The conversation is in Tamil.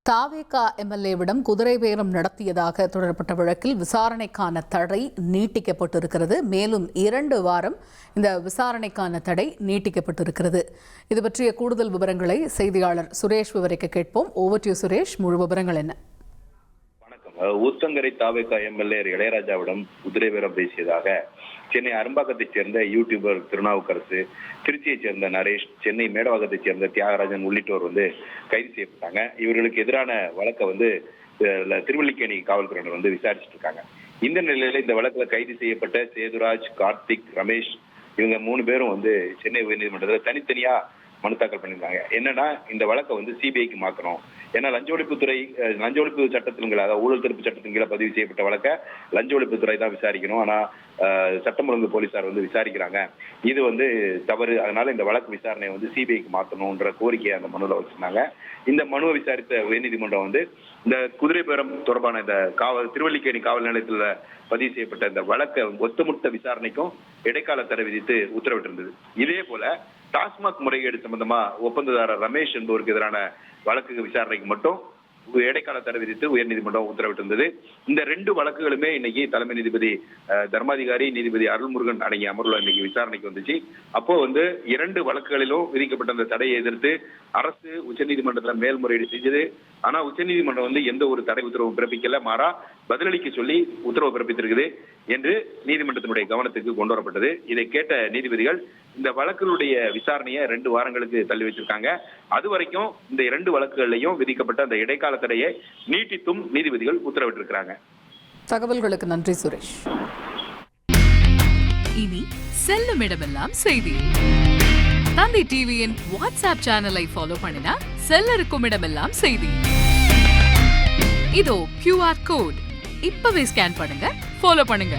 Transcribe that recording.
தாவேகா எம்எல்ஏவிடம் குதிரை பேரம் நடத்தியதாக தொடரப்பட்ட வழக்கில் விசாரணைக்கான தடை நீட்டிக்கப்பட்டிருக்கிறது. மேலும் 2 வாரம் இந்த விசாரணைக்கான தடை நீட்டிக்கப்பட்டிருக்கிறது. இது பற்றிய கூடுதல் விவரங்களை செய்தியாளர் சுரேஷ் விவரிக்க கேட்போம். ஓவர் டு சுரேஷ், முழு விவரங்கள் என்ன? வணக்கம். ஊத்தங்கரை தாவேகா எம்எல்ஏ இளையராஜாவிடம் குதிரை பேரம் பேசியதாக சென்னை அரும்பாக்கத்தைச் சேர்ந்த யூடியூபர் திருநாவுக்கரசு, திருச்சியைச் சேர்ந்த நரேஷ், சென்னை மேடவாக்கத்தைச் சேர்ந்த தியாகராஜன் உள்ளிட்டோர் கைது செய்யப்பட்டாங்க. இவர்களுக்கு எதிரான வழக்கை திருவல்லிக்கேணி காவல்துறையினர் விசாரிச்சுட்டு இருக்காங்க. இந்த நிலையில இந்த வழக்குல கைது செய்யப்பட்ட சேதுராஜ், கார்த்திக், ரமேஷ் இவங்க 3 பேரும் சென்னை உயர்நீதிமன்றத்தில் தனித்தனியா மனு தாக்கல் பண்ணியிருக்காங்க. என்னன்னா, இந்த வழக்கை சிபிஐக்கு மாற்றணும். ஏன்னா லஞ்ச ஒழிப்பு சட்டத்தின் கீழ், அதாவது ஊழல் தடுப்பு சட்டத்தின் கீழே பதிவு செய்யப்பட்ட வழக்கை லஞ்ச ஒழிப்புத்துறை தான் விசாரிக்கணும். ஆனா சட்டம் ஒழுங்கு போலீசார் விசாரிக்கிறாங்க. இது தவறு. அதனால இந்த வழக்கு விசாரணை சிபிஐக்கு மாற்றணும்ன்ற கோரிக்கையை அந்த மனுவில் வச்சிருந்தாங்க. இந்த மனுவை விசாரித்த உயர்நீதிமன்றம் இந்த குதிரை பேரம் தொடர்பான இந்த திருவல்லிக்கேணி காவல் நிலையத்தில் பதிவு செய்யப்பட்ட இந்த வழக்கை ஒட்டுமொத்த விசாரணைக்கும் இடைக்கால தடை விதித்து உத்தரவிட்டிருந்தது. இதே போல டாஸ்மாக் முறைகேடு சம்பந்தமா ஒப்பந்ததாரர் ரமேஷ் என்பவருக்கு எதிரான வழக்கு விசாரணைக்கு மட்டும் இடைக்கால தடை விதித்து உயர்நீதிமன்றம் உத்தரவிட்டிருந்தது. இந்த 2 வழக்குகளுமே இன்னைக்கு தலைமை நீதிபதி தர்மாதிகாரி நீதிபதி அருள்முருகன் அடங்கிய அமர்வுல இன்னைக்கு விசாரணைக்கு வந்துச்சு. அப்போ 2 வழக்குகளிலும் விதிக்கப்பட்ட அந்த தடையை எதிர்த்து அரசு உச்சநீதிமன்றத்தில் மேல்முறையீடு செஞ்சது. ஆனா உச்சநீதிமன்றம் எந்த ஒரு தடை உத்தரவும் பிறப்பிக்கல, மாறா பதிலளிக்க சொல்லி உத்தரவு பிறப்பித்திருக்குது என்று நீதிமன்றத்தினுடைய கவனத்துக்கு கொண்டு வரப்பட்டது. இதை கேட்ட நீதிபதிகள் இந்த வழக்குகளுடைய விசாரணையை 2 வாரங்களுக்கு தள்ளி வச்சிருக்காங்க. அது வரைக்கும் இந்த 2 வழக்குகளையும் விதிக்கப்பட்ட அந்த இடைக்கால தடையை நீட்டித்தும் நீதிபதிகள் உத்தரவிட்டிருக்கிறாங்க. தகவல்களுக்கு நன்றி சுரேஷ். இனி செல்லும் இடமெல்லாம் செய்தி. தந்தி டிவியின் வாட்ஸ்அப் சேனலை ஃபாலோ பண்ணினா செல்லருக்கும் இடமெல்லாம் செய்தி. இதோ QR கோட் இப்பவே ஸ்கேன் பண்ணுங்க, ஃபாலோ பண்ணுங்க.